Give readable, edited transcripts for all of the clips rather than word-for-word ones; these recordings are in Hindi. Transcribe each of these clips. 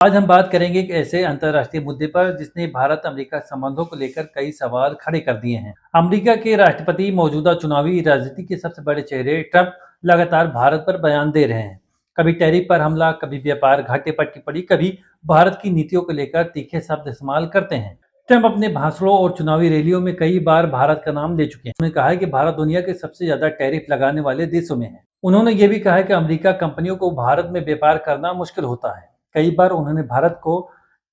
आज हम बात करेंगे एक ऐसे अंतर्राष्ट्रीय मुद्दे पर जिसने भारत अमेरिका संबंधों को लेकर कई सवाल खड़े कर दिए हैं। अमेरिका के राष्ट्रपति मौजूदा चुनावी राजनीति के सबसे बड़े चेहरे ट्रंप लगातार भारत पर बयान दे रहे हैं। कभी टैरिफ पर हमला, कभी व्यापार घाटे पर टिप्पणी, कभी भारत की नीतियों को लेकर तीखे शब्द इस्तेमाल करते हैं। ट्रंप अपने भाषणों और चुनावी रैलियों में कई बार भारत का नाम ले चुके हैं। उन्होंने कहा है कि भारत दुनिया के सबसे ज्यादा टैरिफ लगाने वाले देशों में है। उन्होंने ये भी कहा है कि अमेरिका कंपनियों को भारत में व्यापार करना मुश्किल होता है। कई बार उन्होंने भारत को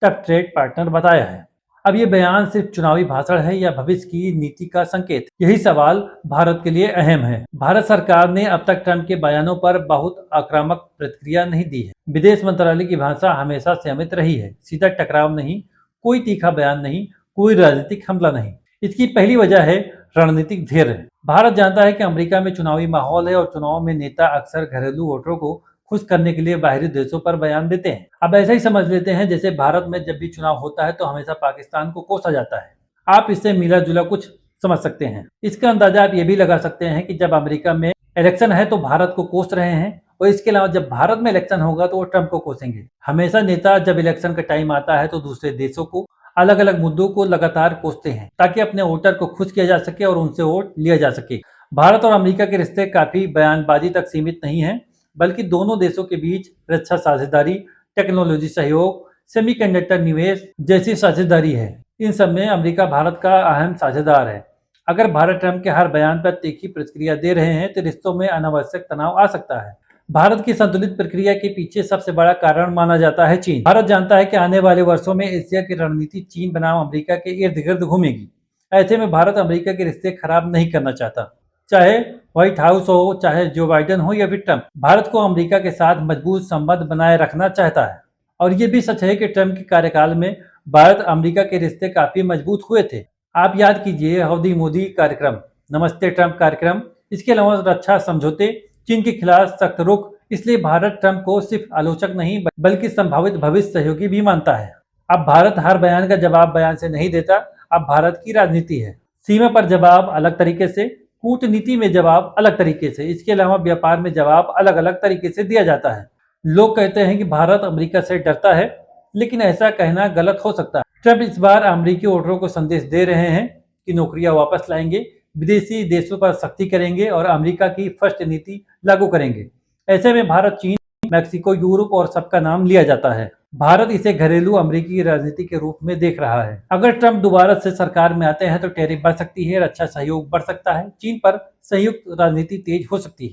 टफ ट्रेड पार्टनर बताया है। अब ये बयान सिर्फ चुनावी भाषण है या भविष्य की नीति का संकेत? यही सवाल भारत के लिए अहम है। भारत सरकार ने अब तक ट्रंप के बयानों पर बहुत आक्रामक प्रतिक्रिया नहीं दी है। विदेश मंत्रालय की भाषा हमेशा संयमित रही है। सीधा टकराव नहीं, कोई तीखा बयान नहीं, कोई राजनीतिक हमला नहीं। इसकी पहली वजह है रणनीतिक धैर्य। भारत जानता है कि अमेरिका में चुनावी माहौल है और चुनाव में नेता अक्सर घरेलू वोटरों को खुश करने के लिए बाहरी देशों पर बयान देते हैं। अब ऐसा ही समझ लेते हैं जैसे भारत में जब भी चुनाव होता है तो हमेशा पाकिस्तान को कोसा जाता है। आप इससे मिला जुला कुछ समझ सकते हैं। इसका अंदाजा आप ये भी लगा सकते हैं कि जब अमेरिका में इलेक्शन है तो भारत को कोस रहे हैं, और इसके अलावा जब भारत में इलेक्शन होगा तो वो ट्रंप को कोसेंगे। हमेशा नेता जब इलेक्शन का टाइम आता है तो दूसरे देशों को अलग अलग मुद्दों को लगातार कोसते हैं ताकि अपने वोटर को खुश किया जा सके और उनसे वोट लिया जा सके। भारत और अमेरिका के रिश्ते काफी बयानबाजी तक सीमित नहीं है, बल्कि दोनों देशों के बीच रक्षा साझेदारी, टेक्नोलॉजी सहयोग, सेमीकंडक्टर निवेश जैसी साझेदारी है। इन सब में अमेरिका भारत का अहम साझेदार है। अगर भारत ट्रंप के हर बयान पर तीखी प्रतिक्रिया दे रहे हैं तो रिश्तों में अनावश्यक तनाव आ सकता है। भारत की संतुलित प्रक्रिया के पीछे सबसे बड़ा कारण माना जाता है चीन। भारत जानता है कि आने वाले वर्षों में एशिया की रणनीति चीन बनाम अमेरिका के इर्द गिर्द घूमेगी। ऐसे में भारत अमेरिका के रिश्ते खराब नहीं करना चाहता, चाहे व्हाइट हाउस हो, चाहे जो बाइडेन हो या फिर ट्रंप। भारत को अमेरिका के साथ मजबूत संबंध बनाए रखना चाहता है। और ये भी सच है कि ट्रंप के कार्यकाल में भारत अमेरिका के रिश्ते काफी मजबूत हुए थे। आप याद कीजिए हाउडी मोदी कार्यक्रम, नमस्ते ट्रंप कार्यक्रम, इसके अलावा रक्षा समझौते, चीन के खिलाफ सख्त रुख। इसलिए भारत ट्रंप को सिर्फ आलोचक नहीं बल्कि संभावित भविष्य सहयोगी भी मानता है। अब भारत हर बयान का जवाब बयान से नहीं देता। अब भारत की राजनीति है, सीमा पर जवाब अलग तरीके से, कूटनीति में जवाब अलग तरीके से, इसके अलावा व्यापार में जवाब अलग अलग तरीके से दिया जाता है। लोग कहते हैं कि भारत अमेरिका से डरता है, लेकिन ऐसा कहना गलत हो सकता है। ट्रंप इस बार अमेरिकी वोटरों को संदेश दे रहे हैं कि नौकरियां वापस लाएंगे, विदेशी देशों पर सख्ती करेंगे और अमेरिका की फर्स्ट नीति लागू करेंगे। ऐसे में भारत, चीन, मैक्सिको, यूरोप और सबका नाम लिया जाता है। भारत इसे घरेलू अमेरिकी राजनीति के रूप में देख रहा है। अगर ट्रंप दोबारा से सरकार में आते हैं तो टैरिफ बढ़ सकती है, रक्षा सहयोग बढ़ सकता है, चीन पर संयुक्त राजनीति तेज हो सकती है।